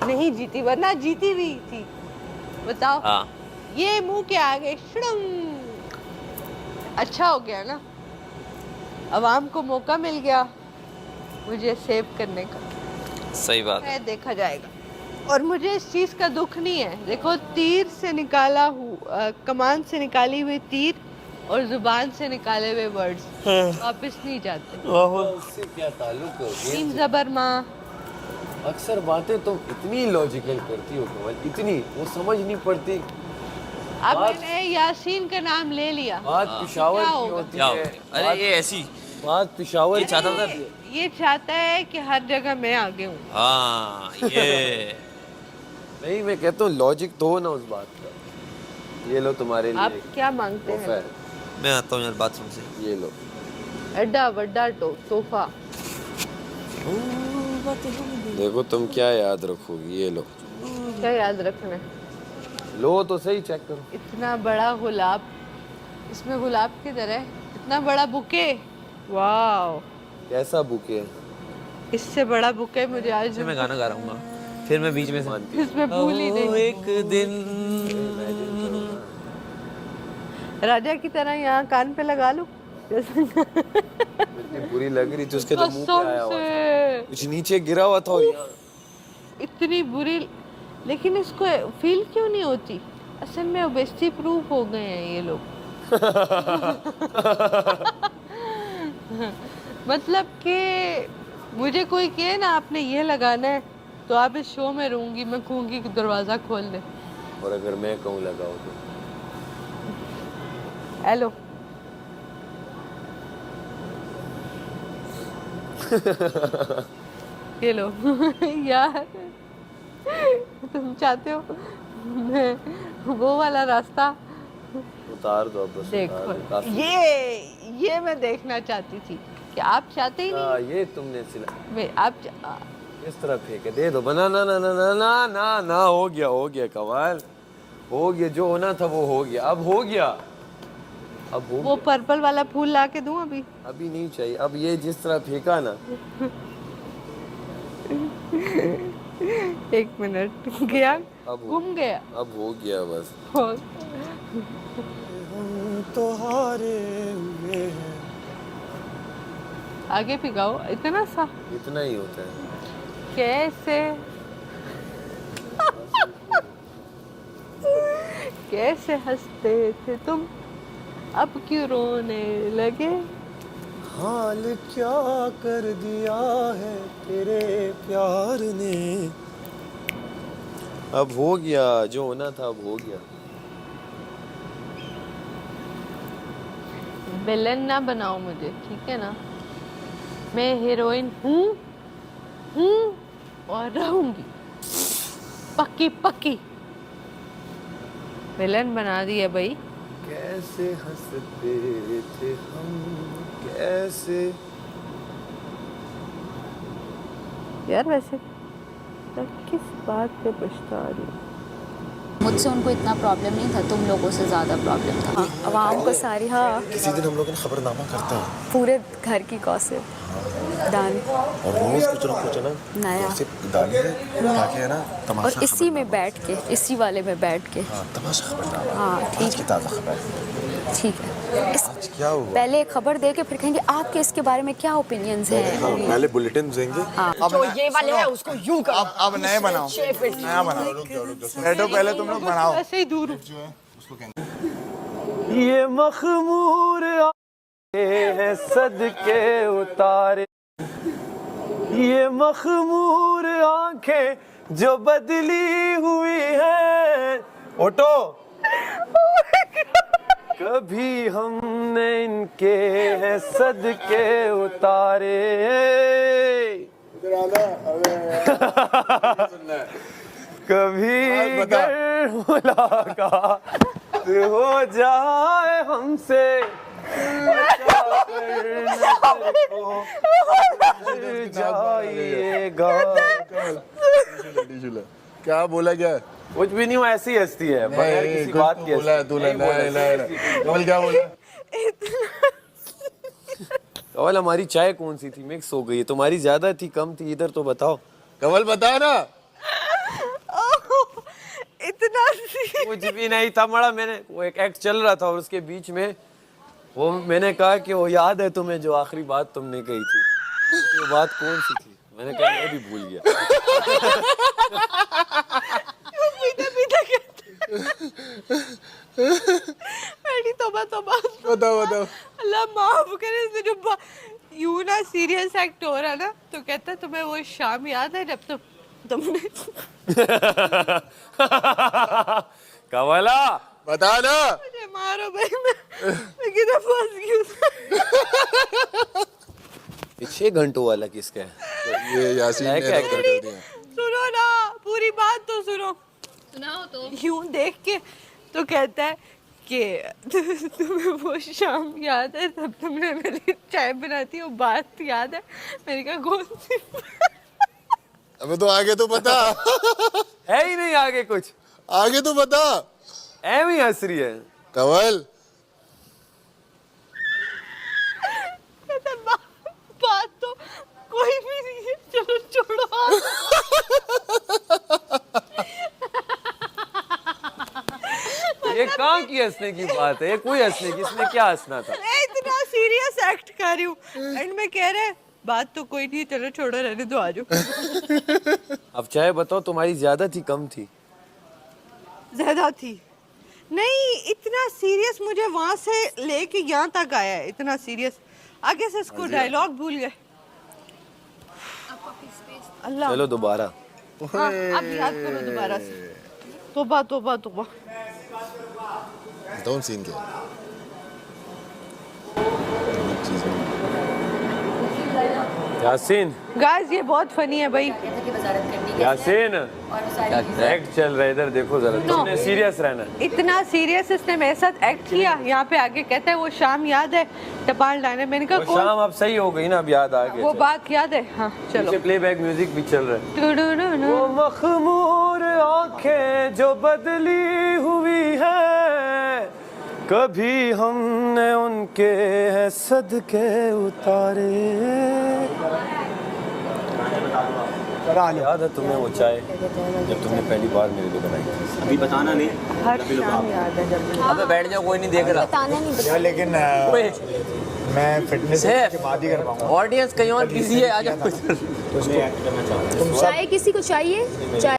नहीं जीती, वरना जीती हुई थी। बताओ। हाँ। ये मुंह के आगे शुड़ंग। अच्छा हो गया ना, अवाम को मौका मिल गया मुझे सेव करने का। सही बात है। देखा जाएगा। और मुझे इस चीज का दुख नहीं है। देखो, तीर से निकाला कमान से निकाली हुई तीर और जुबान से निकाले हुए वर्ड्स वापस नहीं जाते। उससे क्या ताल्लुक है? मीम जबर माँ। अक्सर बातें तुम इतनी लॉजिकल करती हो कमल, इतनी वो समझ नहीं पड़ती। अब मैंने यासीन का नाम ले लिया। बात पिशावर की होती है। अरे ये ऐसी बात पिशावर ये चाहता था। ये चाहता है कि हर जगह मैं आगे हूँ। हाँ ये नहीं, मैं कहता हूँ लॉजिक तो हो ना उस बात का। ये लो तुम्हारे लिए। आप क्या मांगते हैं? मैं आता हूँ यार बाथरूम से। ये लो। एड्डा वड्डा तोहफा। देखो तुम क्या याद रखोगी। ये लो। क्या याद रखना है? लो तो सही, चेक करो। इतना बड़ा गुलाब, इसमें गुलाब किधर है? इतना बड़ा बुके। वाओ, कैसा बुके है? इससे बड़ा बुके मुझे आज। मैं गाना गा रहा हूँ, फिर मैं बीच में से इसमें भूल ही नहीं। एक दिन राजा की तरह यहाँ कान पे लगा लूं। इतनी बुरी लग रही थी उसके तो मुंह पे आया हुआ था। कुछ नीचे गिरा हुआ था और यहाँ। इतनी बुरी, लेकिन इसको फील क्यों नहीं होती? असल में ओबेसिटी प्रूफ हो गए हैं ये लोग। मतलब कि मुझे कोई कहे ना आपने ये लगाना है तो आप इस शो में रहूंगी, मैं कहूंगी कि दरवाजा खोल दे। और अगर मैं कहूँ लगाओ तो? हेलो। ये लो। यार तुम चाहते हो मैं वो वाला रास्ता उतार दो अब बस। देखो। ये मैं देखना चाहती थी कि आप चाहते ही नहीं। ये तुमने सिला। आप इस तरह फेंके दे दो। बना ना ना ना ना ना ना ना। हो गया कमाल। हो गया, जो होना था वो हो गया। अब हो गया। अब हो वो पर्पल वाला फूल ला के दूं अभी? अभी नहीं चाहिए। अब ये जिस तरह फेंका ना। एक मिनट गया, गुम गया। अब हो गया बस। तो हारे हुए हैं। आगे भी गाओ। इतना सा इतना ही होता है। कैसे कैसे हंसते थे तुम, अब क्यों रोने लगे? हाल क्या कर दिया है तेरे प्यार ने। अब हो गया, जो होना था अब हो गया। विलन ना बनाओ मुझे, ठीक है ना? मैं हीरोइन हूँ और रहूंगी, पक्की पक्की। विलन बना दिया भाई। कैसे हंसते थे हम, कैसे। यार वैसे किस बात पे पछता रही? मुझसे उनको इतना प्रॉब्लम नहीं था, तुम लोगों से ज़्यादा प्रॉब्लम था। हाँ, आवाम को सारी। हाँ, किसी दिन हम लोग ना खबरनामा करते हैं पूरे घर की गॉसिप डाल और रोज कुछ ना नया डालिए ताकि है ना तमाशा। और इसी में बैठ के, इसी वाले में बैठ के। हाँ, तमाशा खबरनामा। हाँ ठीक की ताज़ा खबर। ठीक है। आज क्या हुआ? पहले एक खबर दे के फिर कहेंगे आपके इसके बारे में क्या ओपिनियंस हैं। हाँ, पहले बुलेटिन देंगे। हाँ। जो ये वाले है उसको यूं करो। अब नए बनाओ, नया बनाओ। बैठो पहले तुम लोग बनाओ। ऐसे ही दूर ये मखमूर है सदके उतारे, ये मखमूर आंखें जो बदली हुई हैं। ओटो कभी हमने इनके हैं सदके उतारे। कभी अगर मुलाकात हो जाए हमसे, जाइएगा। क्या बोला? क्या कुछ भी नहीं, वो ऐसी हंसती है बगैर किसी बात की। कमल क्या बोला? कमल हमारी चाय कौन सी थी? मिक्स हो गई है। तुम्हारी ज्यादा थी कम थी? इधर तो बताओ। कमल बता ना। कुछ भी नहीं था मड़ा, मैंने वो एक एक्ट चल रहा था और उसके बीच में वो मैंने कहा कि वो याद है तुम्हें जो आखिरी बात तुमने कही थी, वो बात कौन सी थी? मैंने कहा मैं भी भूल गया। अरे तौबा तौबा, बताओ बताओ। अल्लाह माफ करे, इसने जो यूं ना सीरियस एक्ट हो रहा ना, तो कहता तुम्हें वो शाम याद है जब तुमने कवाला बता ना। मुझे मारो भाई, मैं किधर फंस गई हूँ। ये 6 घंटों वाला किसका है? ये यासीन ने क्या तो कर दिया। सुनो ना, पूरी बात तो सुनो। सुनाओ तो। यूं देख के तो कहता है कि तुम्हें वो शाम याद है तब तुमने मेरी चाय बनाती, वो बात याद है? मैंने कहा कौन सी? अबे तो आगे तो बता। है ही नहीं आगे कुछ, आगे तो बता। एम ही हंस रही है। कवल कहता बात तो कोई भी नहीं है, चलो छोड़ो। ये कहाँ की हंसने की बात है? ये कोई हंसने की, इसमें क्या हंसना था? मैं इतना सीरियस एक्ट कर रही हूँ एंड में कह रहे बात तो कोई नहीं, चलो छोड़ो रहने दो, आ जाओ। अब चाहे बताओ तुम्हारी ज्यादा थी कम थी? ज्यादा थी। नहीं, इतना सीरियस मुझे वहां से लेके यहाँ तक आया है, इतना सीरियस। आगे से इसको डायलॉग भूल गए। अल्लाह, चलो दोबारा। हाँ, अब याद करो दोबारा से। तौबा तौबा तौबा। बताओ सीन क्या है? यासीन, गाइस ये बहुत फनी है भाई। यासीन एक्ट चल रहा है इधर देखो जरा, तुमने सीरियस रहना। इतना सीरियस इसने मेरे साथ एक्ट किया। यहाँ पे आगे कहता है वो शाम याद है टपाल डाले। मैंने कहा वो कौन? शाम अब सही हो गई ना, अब याद आ गया। वो बात याद है? हाँ चलो। प्लेबैक म्यूजिक भी चल रहा है। टुडुडुडु। वो मखमूर आंखें जो बदली हुई है, कभी हमने उनके है सदके उतारे। याद है तुम्हें वो चाय जब तुमने पहली बार मेरे लिए बनाई थी? अभी बताना नहीं। हर शाम याद है जब अबे बैठ जाओ, कोई नहीं देख रहा। बताना नहीं यार लेकिन मैं फिटनेस के बाद ही कर पाऊंगा। ऑडियंस कहीं और बिजी है, आ जाओ। चाय किसी को चाहिए? चाय